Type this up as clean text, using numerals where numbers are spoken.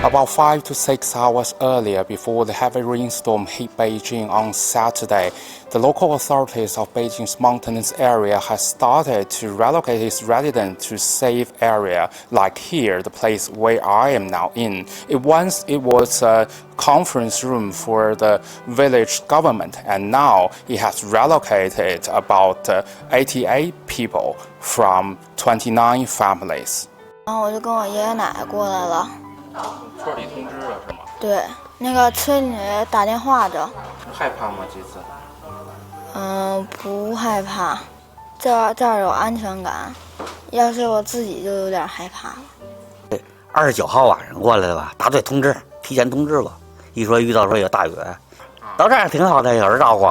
About 5 to 6 hours earlier, before the heavy rainstorm hit Beijing on Saturday, the local authorities of Beijing's mountainous area has started to relocate its residents to safe area, like here, the place where I am now in. Once it was a conference room for the village government, and now it has relocated about 88 people from 29 families. 然后我就跟我爷爷奶奶过来了。村里通知了是吗？对，那个村里打电话的。害怕吗？这次？不害怕，这儿有安全感。要是我自己就有点害怕了。29号晚上过来的吧，大队通知，提前通知了，一说遇到说有大雨，到这儿挺好的，有人照顾。